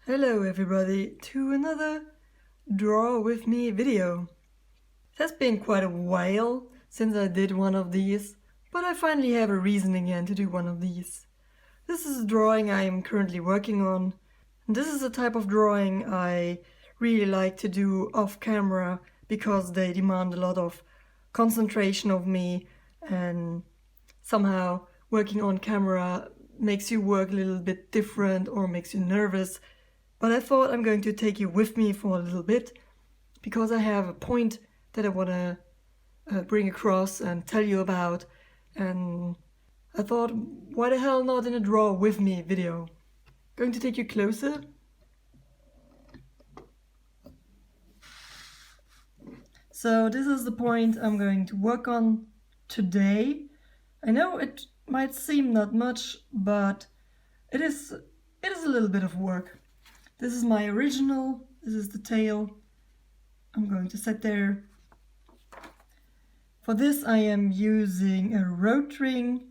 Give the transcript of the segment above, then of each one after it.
Hello everybody to another Draw With Me video. It has been quite a while since I did one of these, but I finally have a reason again to do one of these. This is a drawing I am currently working on. And this is a type of drawing I really like to do off camera because they demand a lot of concentration of me, and somehow working on camera makes you work a little bit different or makes you nervous. But I thought I'm going to take you with me for a little bit because I have a point that I want to bring across and tell you about, and I thought, why the hell not in a Draw With Me video? Going to take you closer. So this is the point I'm going to work on today. I know it might seem not much, but it is a little bit of work. This is my original, this is the tail. I'm going to set there. For this I am using a Rotring,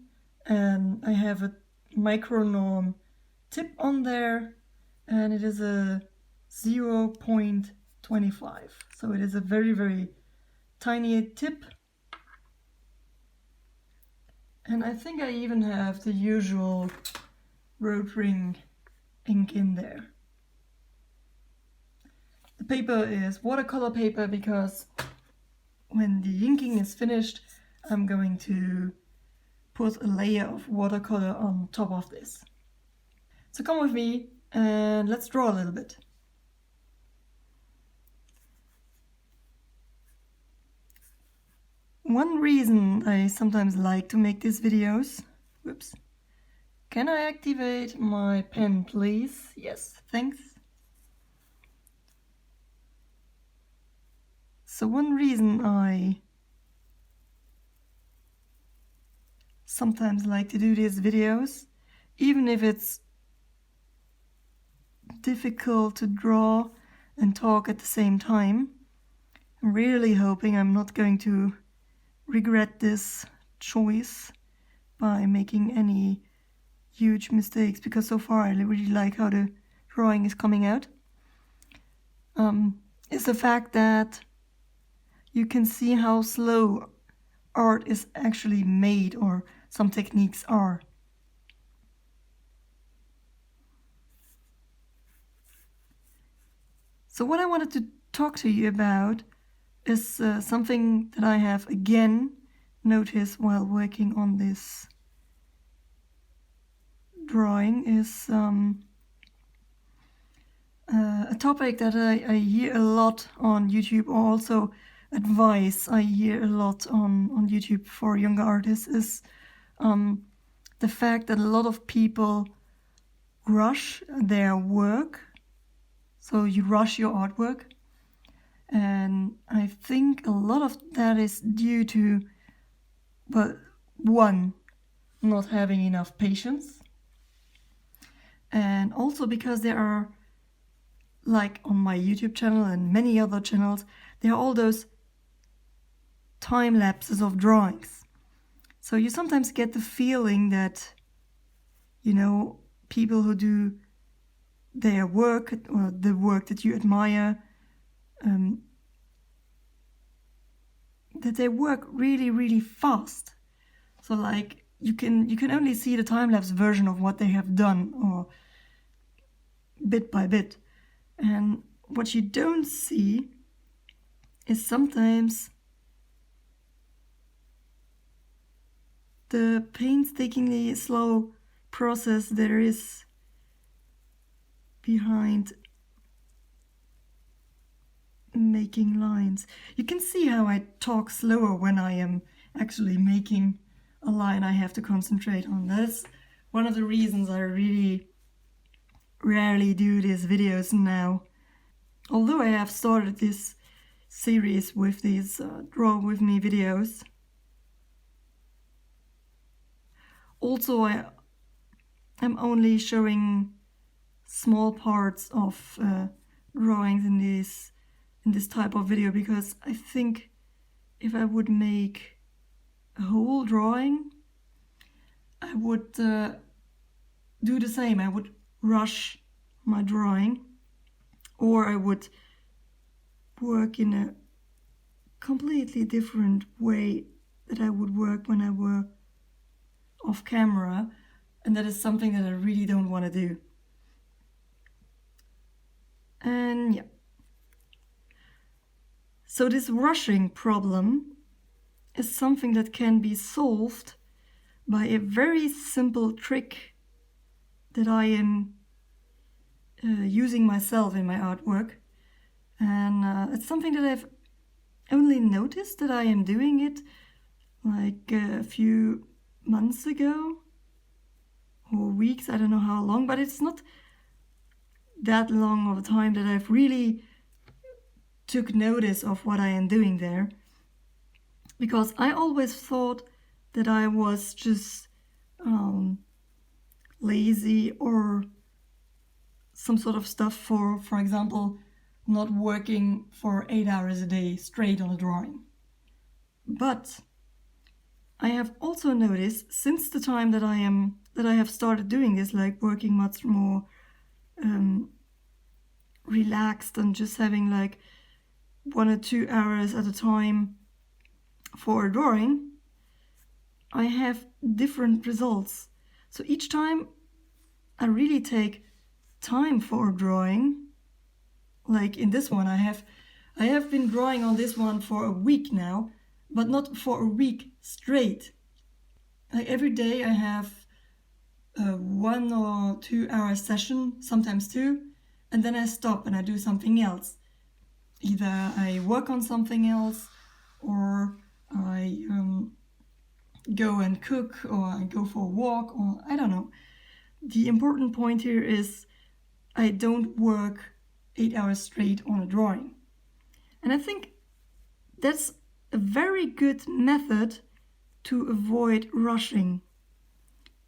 and I have a Micronorm tip on there, and it is a 0.25. So it is a very, very tiny tip. And I think I even have the usual Rotring ink in there. The paper is watercolor paper because when the inking is finished, I'm going to put a layer of watercolor on top of this. So come with me and let's draw a little bit. One reason I sometimes like to make these videos, whoops, can I activate my pen please? Yes, thanks. So one reason I sometimes like to do these videos, even if it's difficult to draw and talk at the same time, I'm really hoping I'm not going to regret this choice by making any huge mistakes, because so far I really like how the drawing is coming out. Is the fact that you can see how slow art is actually made, or some techniques are. So what I wanted to talk to you about is something that I have again noticed while working on this drawing, is a topic that I hear a lot on YouTube, or also advice I hear a lot on YouTube for younger artists, is the fact that a lot of people rush their work. So you rush your artwork, and I think a lot of that is due to, well, one, not having enough patience, and also because there are, like on my YouTube channel and many other channels, there are all those time lapses of drawings. So you sometimes get the feeling that, you know, people who do their work, or the work that you admire, that they work really, really fast. So like you can only see the time-lapse version of what they have done, or bit by bit. And what you don't see is sometimes the painstakingly slow process there is behind making lines. You can see how I talk slower when I am actually making a line I have to concentrate on. That's one of the reasons I really rarely do these videos now. Although I have started this series with these Draw With Me videos. Also, I'm only showing small parts of drawings in this type of video, because I think if I would make a whole drawing, I would do the same. I would rush my drawing or I would work in a completely different way that I would work when I were off camera, and that is something that I really don't want to do. And yeah. So this rushing problem is something that can be solved by a very simple trick that I am using myself in my artwork. And it's something that I've only noticed that I am doing it like a few months ago or weeks, I don't know how long, but it's not that long of a time that I've really took notice of what I am doing there, because I always thought that I was just lazy or some sort of stuff for example, not working for 8 hours a day straight on a drawing. But I have also noticed since the time that I have started doing this, like working much more relaxed and just having like 1 or 2 hours at a time for a drawing, I have different results. So each time I really take time for a drawing, like in this one, I have been drawing on this one for a week now, but not for a week straight. Like every day I have a 1 or 2 hour session, sometimes 2, and then I stop and I do something else. Either I work on something else, or I go and cook, or I go for a walk, or I don't know. The important point here is I don't work 8 hours straight on a drawing. And I think that's a very good method to avoid rushing.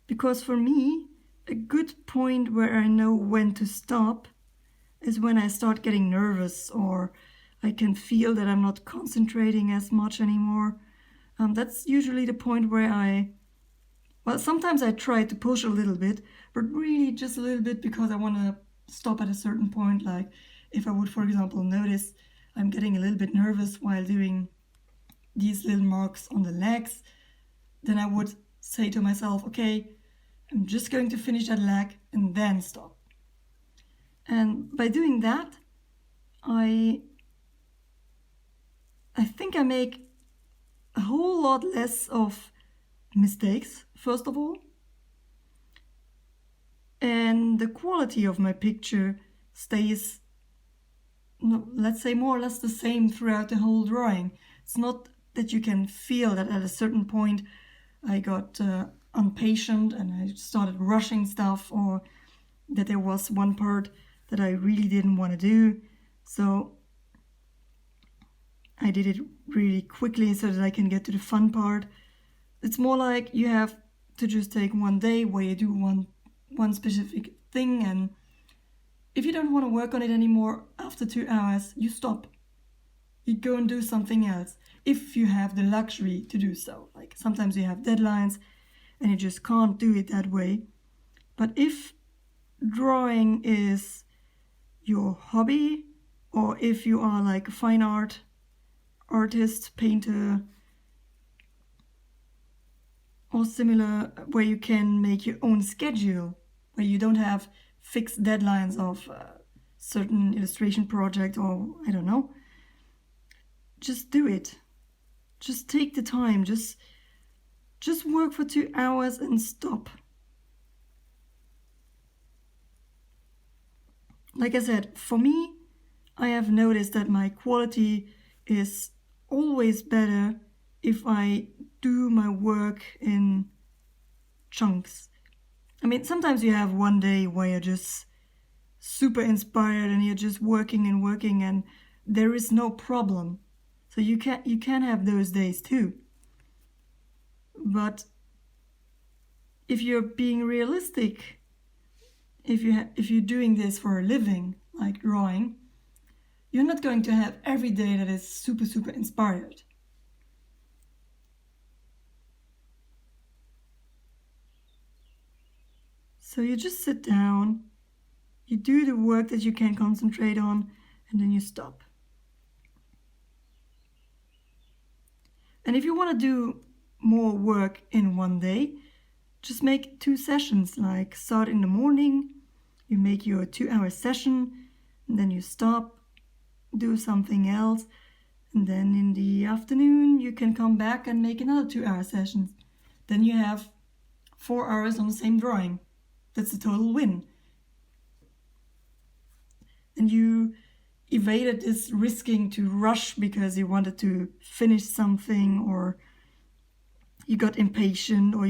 Because for me, a good point where I know when to stop is when I start getting nervous, or I can feel that I'm not concentrating as much anymore. That's usually the point where sometimes I try to push a little bit, but really just a little bit because I want to stop at a certain point. Like if I would, for example, notice I'm getting a little bit nervous while doing these little marks on the legs, then I would say to myself, okay, I'm just going to finish that leg and then stop. And by doing that, I think I make a whole lot less of mistakes, first of all. And the quality of my picture stays, let's say, more or less the same throughout the whole drawing. It's not that you can feel that at a certain point I got impatient and I started rushing stuff, or that there was one part that I really didn't want to do, so I did it really quickly so that I can get to the fun part. It's more like you have to just take one day where you do one specific thing, and if you don't want to work on it anymore after 2 hours, you stop. You go and do something else, if you have the luxury to do so. Like sometimes you have deadlines and you just can't do it that way. But if drawing is your hobby, or if you are like a fine artist, painter, or similar, where you can make your own schedule, where you don't have fixed deadlines of a certain illustration project, or I don't know, just do it. Just take the time, just work for 2 hours and stop. Like I said, for me, I have noticed that my quality is always better if I do my work in chunks. I mean, sometimes you have one day where you're just super inspired and you're just working and there is no problem. So you can have those days too. But if you're being realistic, if you're doing this for a living, like drawing, you're not going to have every day that is super, super inspired. So you just sit down, You do the work that you can concentrate on, and then you stop. And if you want to do more work in one day, just make 2 sessions, like start in the morning, you make your 2-hour session, and then you stop, do something else, and then in the afternoon you can come back and make another 2-hour session. Then you have 4 hours on the same drawing. That's a total win. And you evaded this risking to rush because you wanted to finish something, or you got impatient, or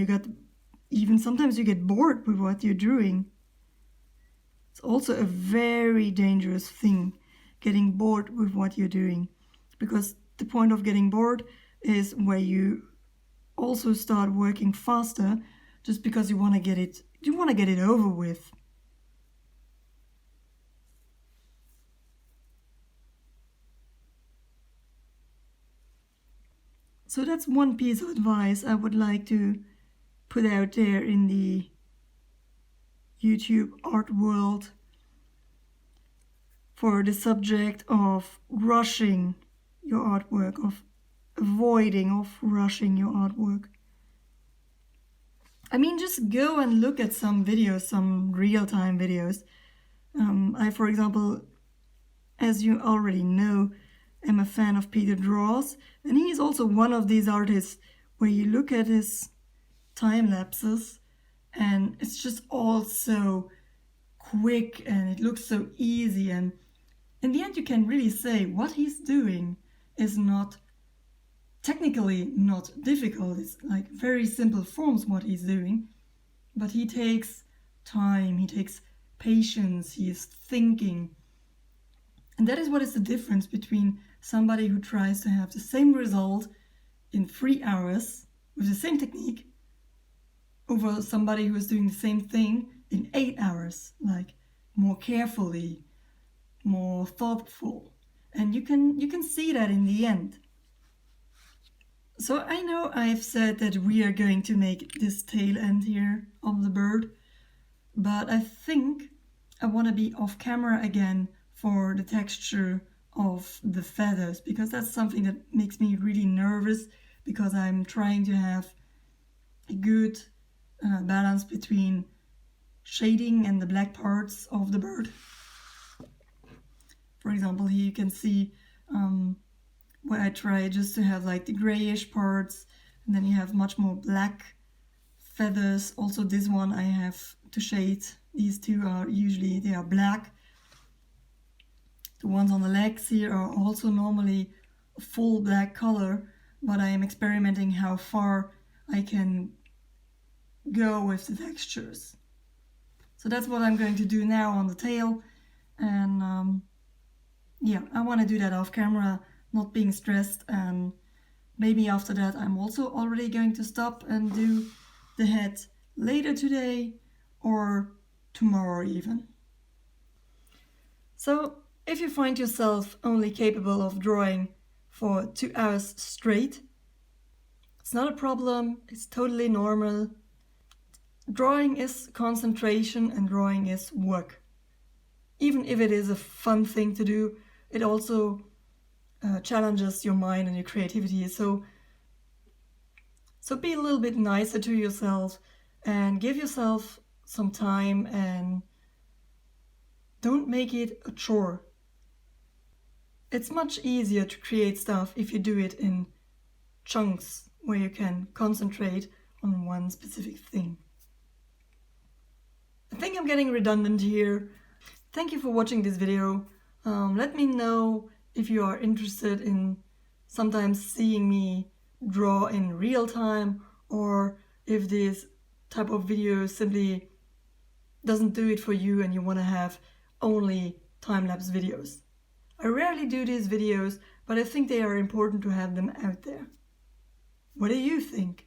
sometimes you get bored with what you're doing. It's also a very dangerous thing, getting bored with what you're doing, because the point of getting bored is where you also start working faster just because you want to get it over with. So that's one piece of advice I would like to put out there in the YouTube art world for the subject of rushing your artwork, of avoiding of rushing your artwork. I mean, just go and look at some videos, some real-time videos. I, for example, as you already know, am a fan of Peter Draws, and he is also one of these artists where you look at his time lapses and it's just all so quick and it looks so easy, and in the end you can really say what he's doing is not technically not difficult. It's like very simple forms what he's doing, but he takes time, he takes patience, he is thinking. And that is what is the difference between somebody who tries to have the same result in 3 hours with the same technique over somebody who is doing the same thing in 8 hours, like more carefully, more thoughtful. And you can see that in the end. So I know I've said that we are going to make this tail end here of the bird, but I think I want to be off camera again for the texture of the feathers, because that's something that makes me really nervous, because I'm trying to have a good balance between shading and the black parts of the bird. For example, here you can see where I try just to have like the grayish parts, and then you have much more black feathers. Also this one I have to shade. These two are usually, they are black. The ones on the legs here are also normally a full black color, but I am experimenting how far I can go with the textures. So that's what I'm going to do now on the tail, and yeah, I want to do that off camera, not being stressed, and maybe after that I'm also already going to stop and do the head later today or tomorrow even. So if you find yourself only capable of drawing for 2 hours straight, it's not a problem, it's totally normal. Drawing is concentration and drawing is work. Even if it is a fun thing to do, it also challenges your mind and your creativity. So be a little bit nicer to yourself and give yourself some time, and don't make it a chore. It's much easier to create stuff if you do it in chunks where you can concentrate on one specific thing. I think I'm getting redundant here. Thank you for watching this video. Let me know if you are interested in sometimes seeing me draw in real time, or if this type of video simply doesn't do it for you and you want to have only time-lapse videos. I rarely do these videos, but I think they are important to have them out there. What do you think?